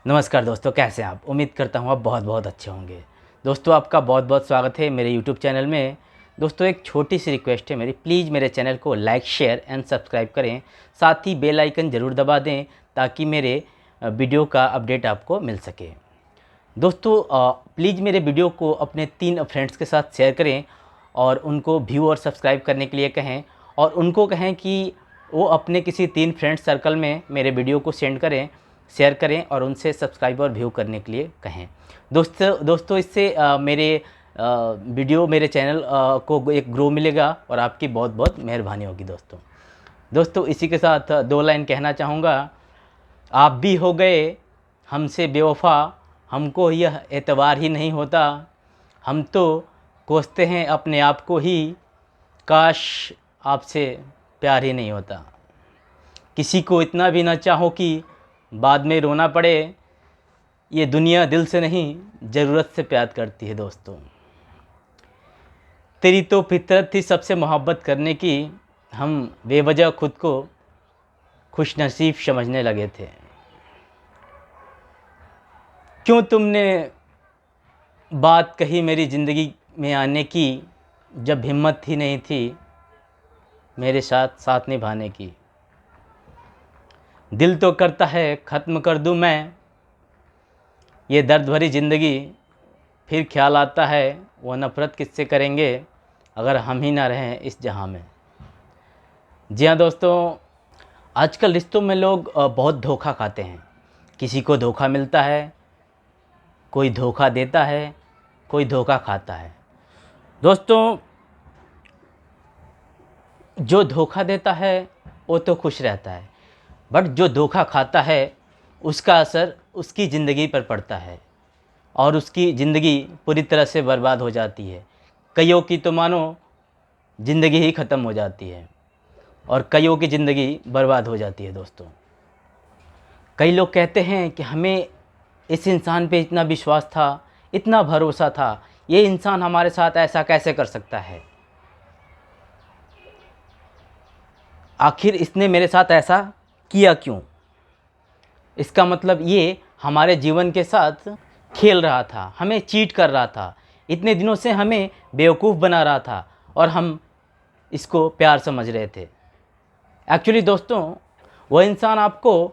नमस्कार दोस्तों, कैसे हैं आप। उम्मीद करता हूँ आप बहुत बहुत अच्छे होंगे। दोस्तों, आपका बहुत बहुत स्वागत है मेरे YouTube चैनल में। दोस्तों, एक छोटी सी रिक्वेस्ट है मेरी, प्लीज़ मेरे चैनल को लाइक शेयर एंड सब्सक्राइब करें। साथ ही बेल आइकन ज़रूर दबा दें ताकि मेरे वीडियो का अपडेट आपको मिल सके। दोस्तों, प्लीज़ मेरे वीडियो को अपने 3 फ्रेंड्स के साथ शेयर करें और उनको व्यू और सब्सक्राइब करने के लिए कहें, और उनको कहें कि वो अपने किसी 3 फ्रेंड सर्कल में मेरे वीडियो को शेयर करें और उनसे सब्सक्राइब और व्यू करने के लिए कहें। दोस्तों इससे मेरे चैनल को एक ग्रो मिलेगा और आपकी बहुत बहुत मेहरबानी होगी। दोस्तों इसी के साथ 2 लाइन कहना चाहूँगा। आप भी हो गए हमसे बेवफा, हमको यह एतबार ही नहीं होता। हम तो कोसते हैं अपने आप को ही, काश आपसे प्यार ही नहीं होता। किसी को इतना भी ना चाहो कि बाद में रोना पड़े, ये दुनिया दिल से नहीं ज़रूरत से प्यार करती है। दोस्तों, तेरी तो फितरत थी सबसे मोहब्बत करने की, हम बेवजह खुद को खुशनसीब समझने लगे थे। क्यों तुमने बात कही मेरी ज़िंदगी में आने की, जब हिम्मत ही नहीं थी मेरे साथ निभाने की। दिल तो करता है ख़त्म कर दूं मैं ये दर्द भरी ज़िंदगी, फिर ख्याल आता है वो नफ़रत किससे करेंगे अगर हम ही ना रहें इस जहां में। जी हाँ दोस्तों, आजकल रिश्तों में लोग बहुत धोखा खाते हैं। किसी को धोखा मिलता है, कोई धोखा देता है, कोई धोखा खाता है। दोस्तों, जो धोखा देता है वो तो खुश रहता है, बट जो धोखा खाता है उसका असर उसकी ज़िंदगी पर पड़ता है और उसकी ज़िंदगी पूरी तरह से बर्बाद हो जाती है। कईयों की तो मानो ज़िंदगी ही ख़त्म हो जाती है और कईयों की ज़िंदगी बर्बाद हो जाती है। दोस्तों, कई लोग कहते हैं कि हमें इस इंसान पे इतना विश्वास था, इतना भरोसा था, ये इंसान हमारे साथ ऐसा कैसे कर सकता है, आखिर इसने मेरे साथ ऐसा किया क्यों। इसका मतलब ये हमारे जीवन के साथ खेल रहा था, हमें चीट कर रहा था, इतने दिनों से हमें बेवकूफ़ बना रहा था और हम इसको प्यार समझ रहे थे। एक्चुअली दोस्तों, वह इंसान आपको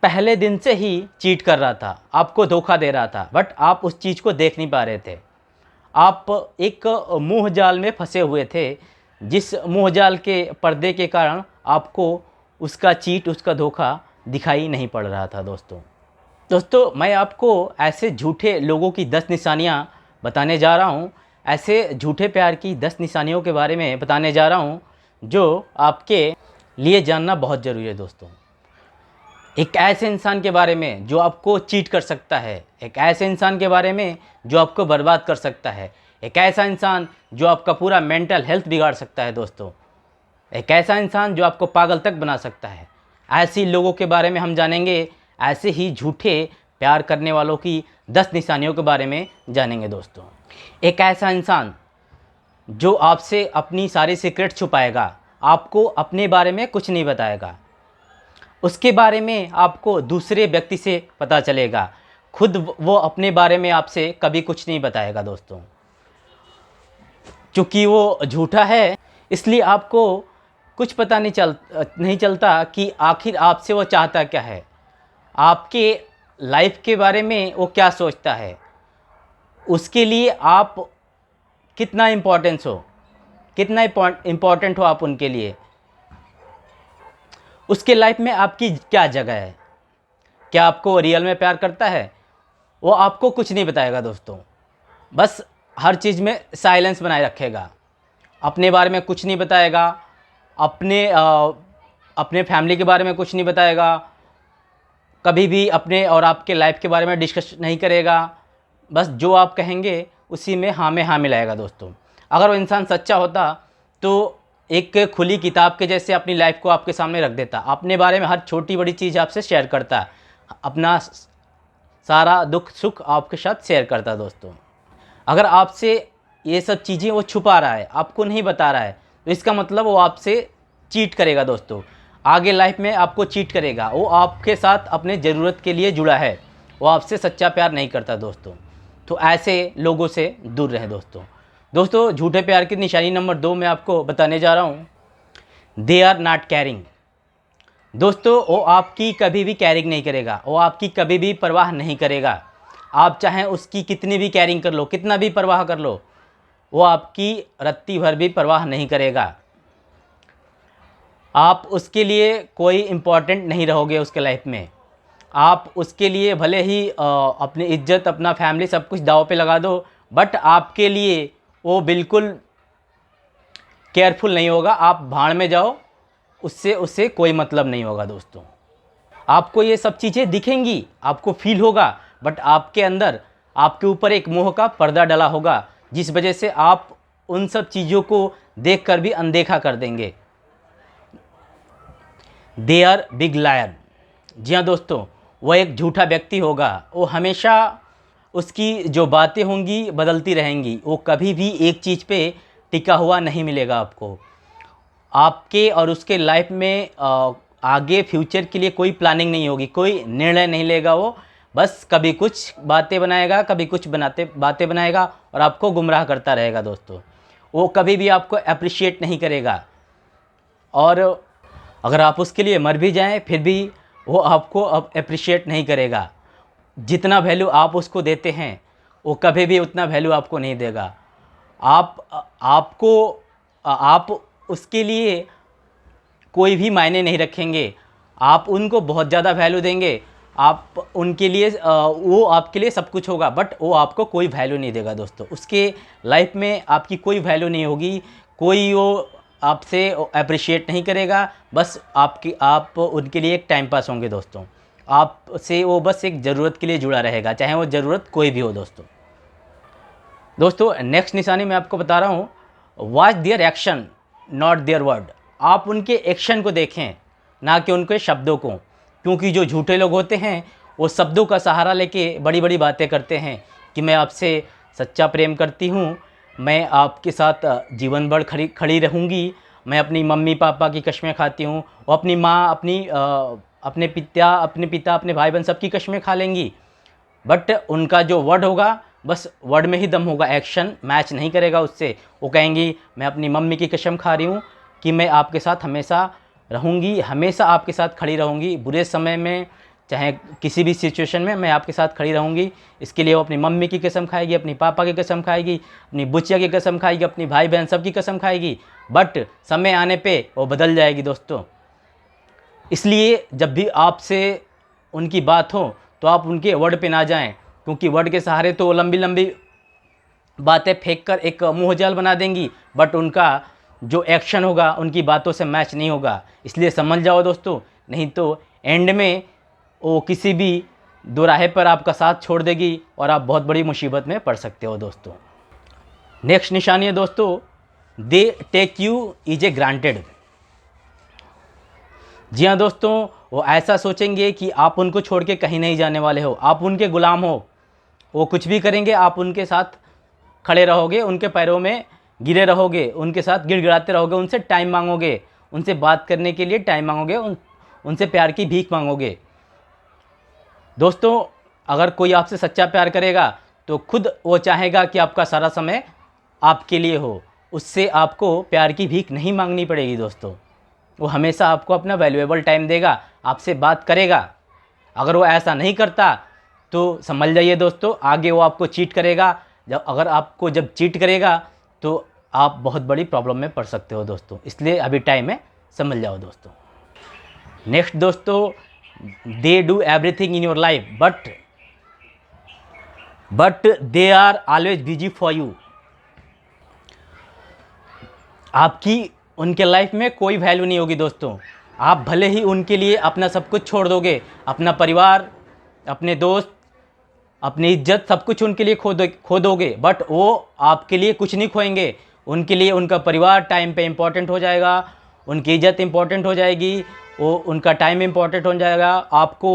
पहले दिन से ही चीट कर रहा था, आपको धोखा दे रहा था, बट आप उस चीज़ को देख नहीं पा रहे थे। आप एक मुँह जाल में फंसे हुए थे, जिस मुँह जाल के पर्दे के कारण आपको उसका चीट, उसका धोखा दिखाई नहीं पड़ रहा था। दोस्तों मैं आपको ऐसे झूठे लोगों की 10 निशानियां बताने जा रहा हूं, ऐसे झूठे प्यार की 10 निशानियों के बारे में बताने जा रहा हूं जो आपके लिए जानना बहुत ज़रूरी है। दोस्तों, एक ऐसे इंसान के बारे में जो आपको चीट कर सकता है, एक ऐसे इंसान के बारे में जो आपको बर्बाद कर सकता है, एक ऐसा इंसान जो आपका पूरा मेंटल हेल्थ बिगाड़ सकता है। दोस्तों, एक ऐसा इंसान जो आपको पागल तक बना सकता है। ऐसी लोगों के बारे में हम जानेंगे, ऐसे ही झूठे प्यार करने वालों की 10 निशानियों के बारे में जानेंगे। दोस्तों, एक ऐसा इंसान जो आपसे अपनी सारी सीक्रेट छुपाएगा, आपको अपने बारे में कुछ नहीं बताएगा, उसके बारे में आपको दूसरे व्यक्ति से पता चलेगा, खुद वो अपने बारे में आपसे कभी कुछ नहीं बताएगा। दोस्तों, चूँकि वो झूठा है इसलिए आपको कुछ पता नहीं चलता कि आखिर आपसे वो चाहता क्या है, आपके लाइफ के बारे में वो क्या सोचता है, उसके लिए आप कितना इम्पोर्टेंट हो आप उनके लिए, उसके लाइफ में आपकी क्या जगह है, क्या आपको रियल में प्यार करता है, वो आपको कुछ नहीं बताएगा। दोस्तों, बस हर चीज़ में साइलेंस बनाए रखेगा, अपने बारे में कुछ नहीं बताएगा, अपने फैमिली के बारे में कुछ नहीं बताएगा, कभी भी अपने और आपके लाइफ के बारे में डिस्कस नहीं करेगा। बस जो आप कहेंगे उसी में हाँ मिलाएगा। दोस्तों, अगर वो इंसान सच्चा होता तो एक खुली किताब के जैसे अपनी लाइफ को आपके सामने रख देता, अपने बारे में हर छोटी बड़ी चीज़ आपसे शेयर करता, अपना सारा दुख सुख आपके साथ शेयर करता। दोस्तों, अगर आपसे ये सब चीज़ें वो छुपा रहा है, आपको नहीं बता रहा है, तो इसका मतलब वो आपसे चीट करेगा। दोस्तों, आगे लाइफ में आपको चीट करेगा, वो आपके साथ अपने ज़रूरत के लिए जुड़ा है, वो आपसे सच्चा प्यार नहीं करता दोस्तों। तो ऐसे लोगों से दूर रहें दोस्तों। दोस्तों झूठे प्यार की निशानी नंबर 2 मैं आपको बताने जा रहा हूँ, दे आर नॉट कैरिंग। दोस्तों वो आपकी कभी भी कैरिंग नहीं करेगा, वो आपकी कभी भी परवाह नहीं करेगा। आप चाहें उसकी कितनी भी कैरिंग कर लो, कितना भी परवाह कर लो, वो आपकी रत्ती भर भी परवाह नहीं करेगा। आप उसके लिए कोई इम्पोर्टेंट नहीं रहोगे उसके लाइफ में। आप उसके लिए भले ही अपनी इज्जत, अपना फैमिली सब कुछ दांव पे लगा दो, बट आपके लिए वो बिल्कुल केयरफुल नहीं होगा। आप भाड़ में जाओ, उससे कोई मतलब नहीं होगा दोस्तों। आपको ये सब चीज़ें दिखेंगी, आपको फील होगा, बट आपके अंदर आपके ऊपर एक मोह का पर्दा डला होगा, जिस वजह से आप उन सब चीज़ों को देखकर भी अनदेखा कर देंगे। They are big liar. जी हाँ दोस्तों, वह एक झूठा व्यक्ति होगा। वो हमेशा उसकी जो बातें होंगी बदलती रहेंगी, वो कभी भी एक चीज़ पे टिका हुआ नहीं मिलेगा आपको। आपके और उसके लाइफ में आगे फ्यूचर के लिए कोई प्लानिंग नहीं होगी, कोई निर्णय नहीं लेगा वो। बस कभी कुछ बातें बनाएगा, कभी कुछ बातें बनाएगा और आपको गुमराह करता रहेगा दोस्तों। वो कभी भी आपको अप्रिशिएट नहीं करेगा, और अगर आप उसके लिए मर भी जाएं फिर भी वो आपको अब अप्रिशिएट नहीं करेगा। जितना वैल्यू आप उसको देते हैं वो कभी भी उतना वैल्यू आपको नहीं देगा। आप उसके लिए कोई भी मायने नहीं रखेंगे। आप उनको बहुत ज़्यादा वैल्यू देंगे, आप उनके लिए वो आपके लिए सब कुछ होगा, बट वो आपको कोई वैल्यू नहीं देगा दोस्तों। उसके लाइफ में आपकी कोई वैल्यू नहीं होगी, कोई वो आपसे अप्रिशिएट नहीं करेगा। बस आप उनके लिए एक टाइम पास होंगे दोस्तों। आपसे वो बस एक ज़रूरत के लिए जुड़ा रहेगा, चाहे वो ज़रूरत कोई भी हो दोस्तों। नेक्स्ट निशानी मैं आपको बता रहा हूँ, watch their action not their word. आप उनके एक्शन को देखें, ना कि उनके शब्दों को, क्योंकि जो झूठे लोग होते हैं वो शब्दों का सहारा लेके बड़ी बड़ी बातें करते हैं कि मैं आपसे सच्चा प्रेम करती हूँ, मैं आपके साथ जीवन भर खड़ी रहूँगी, मैं अपनी मम्मी पापा की कस्में खाती हूँ, वो अपनी माँ, अपने पिता, अपने भाई बहन सबकी कस्में खा लेंगी। बट उनका जो वर्ड होगा बस वर्ड में ही दम होगा, एक्शन मैच नहीं करेगा उससे। वो कहेंगी मैं अपनी मम्मी की कसम खा रही हूँ कि मैं आपके साथ हमेशा रहूँगी, हमेशा आपके साथ खड़ी रहूँगी, बुरे समय में चाहे किसी भी सिचुएशन में मैं आपके साथ खड़ी रहूँगी। इसके लिए वो अपनी मम्मी की कसम खाएगी, अपनी पापा की कसम खाएगी, अपनी बुच्चिया की कसम खाएगी, अपनी भाई बहन सब की कसम खाएगी। बट समय आने पे वो बदल जाएगी दोस्तों। इसलिए जब भी आपसे उनकी बात हो तो आप उनके वर्ड पे ना जाएं, क्योंकि वर्ड के सहारे तो लंबी लंबी बातें फेंक कर एक मुँह जाल बना देंगी, बट उनका जो एक्शन होगा उनकी बातों से मैच नहीं होगा। इसलिए समझ जाओ दोस्तों, नहीं तो एंड में वो किसी भी दोराहे पर आपका साथ छोड़ देगी और आप बहुत बड़ी मुसीबत में पड़ सकते हो दोस्तों। नेक्स्ट निशानी है दोस्तों, they take you is a granted. जी हाँ दोस्तों, वो ऐसा सोचेंगे कि आप उनको छोड़ के कहीं नहीं जाने वाले हो, आप उनके गुलाम हो। वो कुछ भी करेंगे, आप उनके साथ खड़े रहोगे, उनके पैरों में गिरे रहोगे, उनके साथ गिड़गिड़ाते रहोगे, उनसे टाइम मांगोगे, उनसे बात करने के लिए टाइम मांगोगे, उनसे प्यार की भीख मांगोगे। दोस्तों अगर कोई आपसे सच्चा प्यार करेगा तो खुद वो चाहेगा कि आपका सारा समय आपके लिए हो, उससे आपको प्यार की भीख नहीं मांगनी पड़ेगी दोस्तों। वो हमेशा आपको अपना वैल्यूएबल टाइम देगा, आपसे बात करेगा। अगर वो ऐसा नहीं करता तो समझ जाइए दोस्तों, आगे वो आपको चीट करेगा। जब चीट करेगा तो आप बहुत बड़ी प्रॉब्लम में पड़ सकते हो दोस्तों। इसलिए अभी टाइम है, समझ जाओ दोस्तों। नेक्स्ट दोस्तों, they do everything in your life but they are always busy for you. आपकी उनके लाइफ में कोई वैल्यू नहीं होगी दोस्तों। आप भले ही उनके लिए अपना सब कुछ छोड़ दोगे, अपना परिवार, अपने दोस्त, अपनी इज्जत, सब कुछ उनके लिए खो दोगे, बट वो आपके लिए कुछ नहीं खोएंगे। उनके लिए उनका परिवार टाइम पे इम्पोर्टेंट हो जाएगा, उनकी इज्जत इम्पोर्टेंट हो जाएगी, वो उनका टाइम इम्पोर्टेंट हो जाएगा। आपको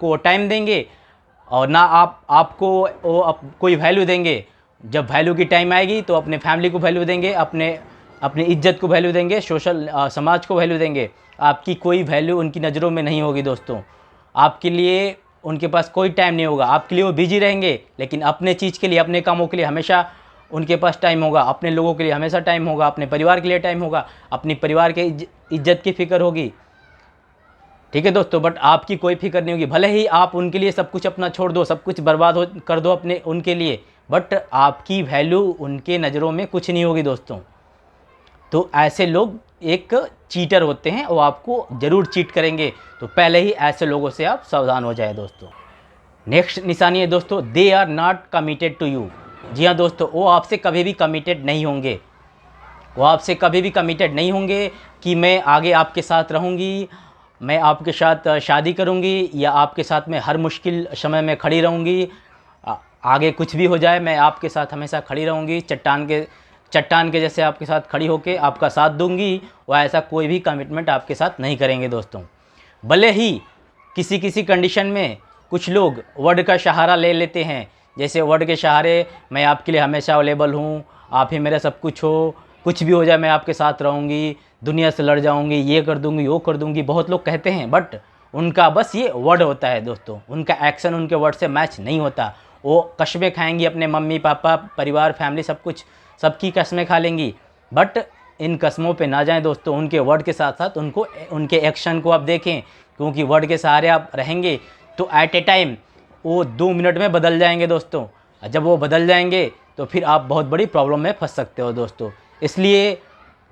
वो टाइम देंगे और ना आपको वो कोई वैल्यू देंगे। जब वैल्यू की टाइम आएगी तो अपने फैमिली को वैल्यू देंगे, अपनी इज्जत को वैल्यू देंगे, समाज को वैल्यू देंगे। आपकी कोई वैल्यू उनकी नज़रों में नहीं होगी दोस्तों। आपके लिए उनके पास कोई टाइम नहीं होगा, आपके लिए वो बिजी रहेंगे, लेकिन अपने चीज़ के लिए, अपने कामों के लिए हमेशा उनके पास टाइम होगा, अपने लोगों के लिए हमेशा टाइम होगा, अपने परिवार के लिए टाइम होगा, अपनी परिवार के इज्जत की फ़िक्र होगी। ठीक है दोस्तों, बट आपकी कोई फिक्र नहीं होगी। भले ही आप उनके लिए सब कुछ अपना छोड़ दो, सब कुछ बर्बाद हो कर दो अपने उनके लिए, बट आपकी वैल्यू उनके नज़रों में कुछ नहीं होगी दोस्तों। तो ऐसे लोग एक चीटर होते हैं, वो आपको ज़रूर चीट करेंगे, तो पहले ही ऐसे लोगों से आप सावधान हो जाए दोस्तों। नेक्स्ट निशानी है दोस्तों, they are not committed to you. जी हाँ दोस्तों, वो आपसे कभी भी कमिटेड नहीं होंगे। वो आपसे कभी भी कमिटेड नहीं होंगे कि मैं आगे आपके साथ रहूँगी, मैं आपके साथ शादी करूँगी, या आपके साथ में हर मुश्किल समय में खड़ी रहूँगी, आगे कुछ भी हो जाए मैं आपके साथ हमेशा खड़ी रहूँगी, चट्टान के जैसे आपके साथ खड़ी होकर आपका साथ दूंगी। वह ऐसा कोई भी कमिटमेंट आपके साथ नहीं करेंगे दोस्तों। भले ही किसी किसी कंडीशन में कुछ लोग वर्ड का सहारा ले लेते हैं, जैसे वर्ड के सहारे मैं आपके लिए हमेशा अवेलेबल हूँ, आप ही मेरा सब कुछ हो, कुछ भी हो जाए मैं आपके साथ रहूँगी, दुनिया से लड़ जाऊँगी, ये कर दूँगी, वो कर दूँगी, बहुत लोग कहते हैं, बट उनका बस ये वर्ड होता है दोस्तों, उनका एक्शन उनके वर्ड से मैच नहीं होता। वो कस्में खाएंगी, अपने मम्मी पापा परिवार फैमिली सब कुछ सबकी कस्में खा लेंगी, बट इन कस्मों पे ना जाएं दोस्तों। उनके वर्ड के साथ साथ उनको उनके एक्शन को आप देखें, क्योंकि वर्ड के सहारे आप रहेंगे तो एट ए टाइम वो 2 मिनट में बदल जाएंगे दोस्तों। जब वो बदल जाएंगे तो फिर आप बहुत बड़ी प्रॉब्लम में फंस सकते हो दोस्तों। इसलिए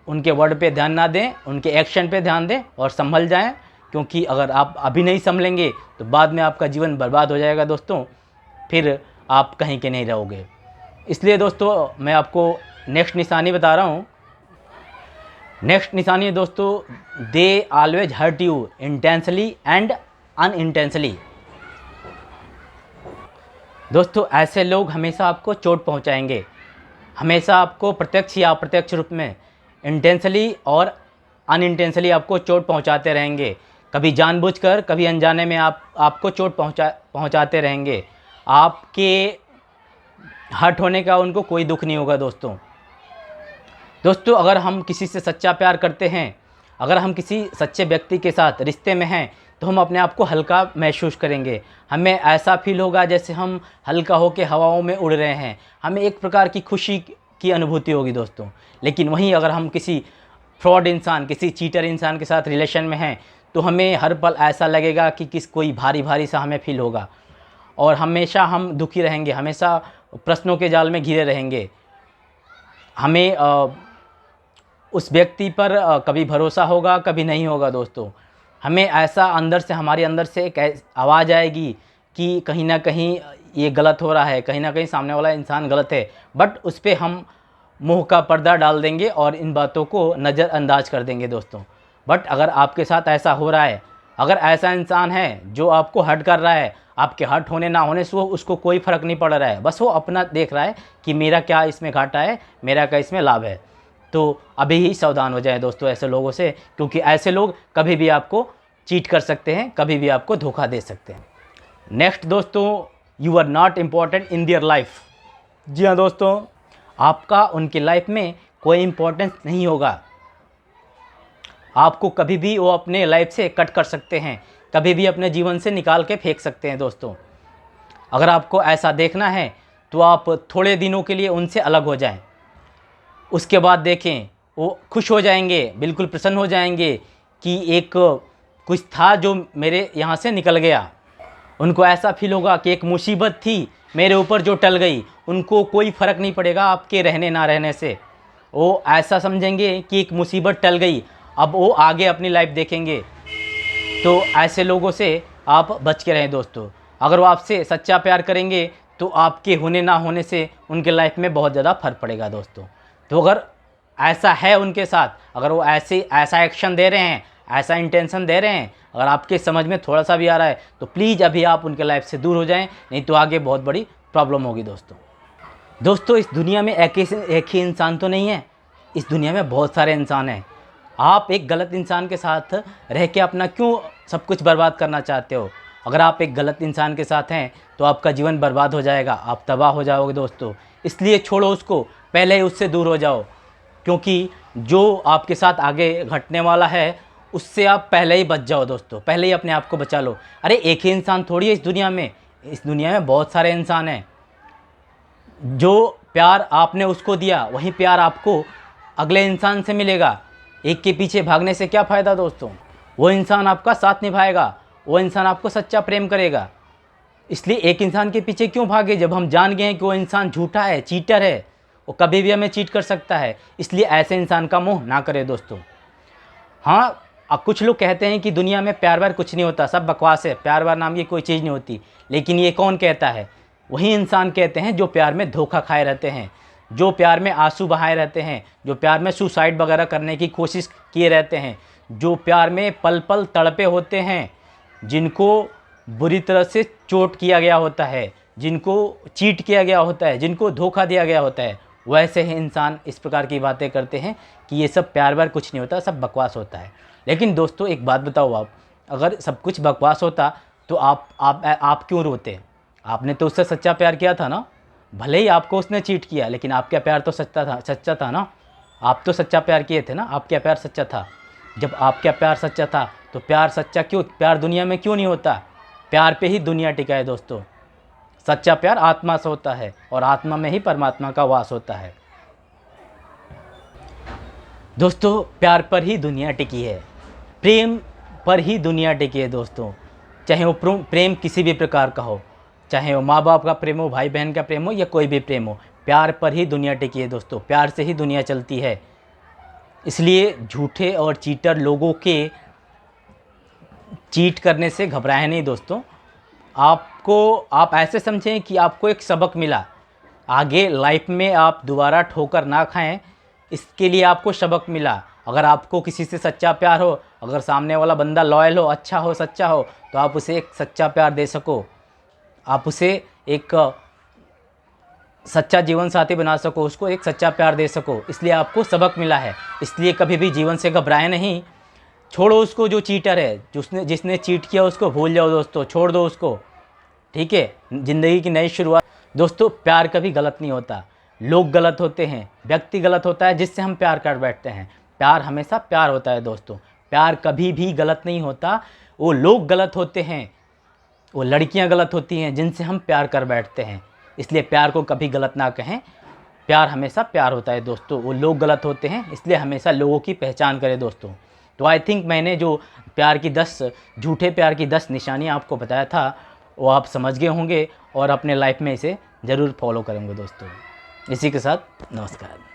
उनके वर्ड पे ध्यान ना दें, उनके एक्शन पे ध्यान दें और संभल जाएं, क्योंकि अगर आप अभी नहीं संभलेंगे तो बाद में आपका जीवन बर्बाद हो जाएगा दोस्तों, फिर आप कहीं के नहीं रहोगे। इसलिए दोस्तों मैं आपको नेक्स्ट निशानी बता रहा हूँ। नेक्स्ट निशानी है दोस्तों, they always hurt you intensely and unintentionally. दोस्तों ऐसे लोग हमेशा आपको चोट पहुँचाएंगे, हमेशा आपको प्रत्यक्ष या अप्रत्यक्ष रूप में इंटेंशनली और अनइंटेंशनली आपको चोट पहुँचाते रहेंगे। कभी जानबूझकर, कभी अनजाने में आपको चोट पहुँचाते रहेंगे। आपके हर्ट होने का उनको कोई दुख नहीं होगा दोस्तों। अगर हम किसी से सच्चा प्यार करते हैं, अगर हम किसी सच्चे व्यक्ति के साथ रिश्ते में हैं, तो हम अपने आप को हल्का महसूस करेंगे। हमें ऐसा फील होगा जैसे हम हल्का होकर हवाओं में उड़ रहे हैं, हमें एक प्रकार की खुशी की अनुभूति होगी दोस्तों। लेकिन वहीं अगर हम किसी फ्रॉड इंसान, किसी चीटर इंसान के साथ रिलेशन में हैं, तो हमें हर पल ऐसा लगेगा कि कोई भारी भारी सा हमें फील होगा, और हमेशा हम दुखी रहेंगे, हमेशा प्रश्नों के जाल में घिरे रहेंगे। हमें उस व्यक्ति पर कभी भरोसा होगा, कभी नहीं होगा दोस्तों। हमें ऐसा अंदर से, हमारे अंदर से एक आवाज़ आएगी कि कहीं ना कहीं ये गलत हो रहा है, कहीं ना कहीं सामने वाला इंसान गलत है, बट उस पर हम मुंह का पर्दा डाल देंगे और इन बातों को नज़रअंदाज कर देंगे दोस्तों। बट अगर आपके साथ ऐसा हो रहा है, अगर ऐसा इंसान है जो आपको हर्ट कर रहा है, आपके हर्ट होने ना होने से उसको कोई फ़र्क नहीं पड़ रहा है, बस वो अपना देख रहा है कि मेरा क्या इसमें घाटा है, मेरा क्या इसमें लाभ है, तो अभी ही सावधान हो जाए दोस्तों ऐसे लोगों से, क्योंकि ऐसे लोग कभी भी आपको चीट कर सकते हैं, कभी भी आपको धोखा दे सकते हैं। नेक्स्ट दोस्तों, you are not important in their life. जी हाँ दोस्तों, आपका उनकी लाइफ में कोई इम्पोर्टेंस नहीं होगा। आपको कभी भी वो अपने लाइफ से कट कर सकते हैं, कभी भी अपने जीवन से निकाल के फेंक सकते हैं दोस्तों। अगर आपको ऐसा देखना है तो आप थोड़े दिनों के लिए उनसे अलग हो जाएं, उसके बाद देखें वो खुश हो जाएंगे, बिल्कुल प्रसन्न हो जाएंगे कि एक कुछ था जो मेरे यहाँ से निकल गया। उनको ऐसा फील होगा कि एक मुसीबत थी मेरे ऊपर जो टल गई, उनको कोई फ़र्क नहीं पड़ेगा आपके रहने ना रहने से। वो ऐसा समझेंगे कि एक मुसीबत टल गई, अब वो आगे अपनी लाइफ देखेंगे। तो ऐसे लोगों से आप बच के रहें दोस्तों। अगर वो आपसे सच्चा प्यार करेंगे तो आपके होने ना होने से उनके लाइफ में बहुत ज़्यादा फ़र्क पड़ेगा दोस्तों। तो अगर ऐसा है उनके साथ, अगर वो ऐसा एक्शन दे रहे हैं, ऐसा इंटेंशन दे रहे हैं, अगर आपके समझ में थोड़ा सा भी आ रहा है, तो प्लीज़ अभी आप उनके लाइफ से दूर हो जाएं, नहीं तो आगे बहुत बड़ी प्रॉब्लम होगी दोस्तों। इस दुनिया में एक ही इंसान तो नहीं है, इस दुनिया में बहुत सारे इंसान हैं। आप एक गलत इंसान के साथ रह के अपना क्यों सब कुछ बर्बाद करना चाहते हो? अगर आप एक गलत इंसान के साथ हैं तो आपका जीवन बर्बाद हो जाएगा, आप तबाह हो जाओगे दोस्तों। इसलिए छोड़ो उसको, पहले ही उससे दूर हो जाओ, क्योंकि जो आपके साथ आगे घटने वाला है उससे आप पहले ही बच जाओ दोस्तों, पहले ही अपने आप को बचा लो। अरे एक ही इंसान थोड़ी है इस दुनिया में बहुत सारे इंसान हैं। जो प्यार आपने उसको दिया वही प्यार आपको अगले इंसान से मिलेगा। एक के पीछे भागने से क्या फ़ायदा दोस्तों। वो इंसान आपका साथ निभाएगा, वो इंसान आपको सच्चा प्रेम करेगा। इसलिए एक इंसान के पीछे क्यों भागे जब हम जान गए हैं कि वो इंसान झूठा है, चीटर है, वो कभी भी हमें चीट कर सकता है। इसलिए ऐसे इंसान का मोह ना करें दोस्तों। हाँ, अब कुछ लोग कहते हैं कि दुनिया में प्यार व्यार कुछ नहीं होता, सब बकवास है, प्यार व्यार नाम की कोई चीज़ नहीं होती। लेकिन ये कौन कहता है? वही इंसान कहते हैं जो प्यार में धोखा खाए रहते हैं, जो प्यार में आंसू बहाए रहते हैं, जो प्यार में सुसाइड वगैरह करने की कोशिश किए रहते हैं, जो प्यार में पल पल तड़पे होते हैं, जिनको बुरी तरह से चोट किया गया होता है, जिनको चीट किया गया होता है, जिनको धोखा दिया गया होता है। वैसे ही इंसान इस प्रकार की बातें करते हैं कि ये सब प्यार व्यार कुछ नहीं होता, सब बकवास होता है। लेकिन दोस्तों एक बात बताओ, आप अगर सब कुछ बकवास होता तो आप क्यों रोते? आपने तो उससे सच्चा प्यार किया था ना। भले ही आपको उसने चीट किया, लेकिन आपका प्यार तो सच्चा था ना। आप तो सच्चा प्यार किए थे ना, आपका प्यार सच्चा था। जब आपका प्यार सच्चा था तो प्यार सच्चा क्यों, प्यार दुनिया में क्यों नहीं होता? प्यार पे ही दुनिया टिका है दोस्तों। सच्चा प्यार आत्मा से होता है और आत्मा में ही परमात्मा का वास होता है। दोस्तों प्यार पर ही दुनिया टिकी है, प्रेम पर ही दुनिया टिकी है दोस्तों। चाहे वो प्रेम किसी भी प्रकार का हो, चाहे वो माँ बाप का प्रेम हो, भाई बहन का प्रेम हो, या कोई भी प्रेम हो, प्यार पर ही दुनिया टिकी है दोस्तों। प्यार से ही दुनिया चलती है। इसलिए झूठे और चीटर लोगों के चीट करने से घबराएं नहीं दोस्तों। आप ऐसे समझें कि आपको एक सबक मिला, आगे लाइफ में आप दोबारा ठोकर ना खाएं, इसके लिए आपको सबक मिला। अगर आपको किसी से सच्चा प्यार हो, अगर सामने वाला बंदा लॉयल हो, अच्छा हो, सच्चा हो, तो आप उसे एक सच्चा प्यार दे सको, आप उसे एक सच्चा जीवन साथी बना सको, उसको एक सच्चा प्यार दे सको। इसलिए आपको सबक मिला है। इसलिए कभी भी जीवन से घबराएं नहीं। छोड़ो उसको जो चीटर है, जिसने चीट किया उसको भूल जाओ दोस्तों, छोड़ दो उसको। ठीक है, ज़िंदगी की नई शुरुआत। दोस्तों प्यार कभी गलत नहीं होता, लोग गलत होते हैं, व्यक्ति गलत होता है जिससे हम प्यार कर बैठते हैं। प्यार हमेशा प्यार होता है दोस्तों, प्यार कभी भी गलत नहीं होता। वो लोग गलत होते हैं, वो लड़कियां गलत होती हैं जिनसे हम प्यार कर बैठते हैं। इसलिए प्यार को कभी गलत ना कहें, प्यार हमेशा प्यार होता है दोस्तों। वो लोग गलत होते हैं, इसलिए हमेशा लोगों की पहचान करें दोस्तों। तो आई थिंक मैंने जो झूठे प्यार की 10 निशानियाँ आपको बताया था, वो आप समझ गए होंगे और अपने लाइफ में इसे ज़रूर फॉलो करेंगे दोस्तों। इसी के साथ नमस्कार।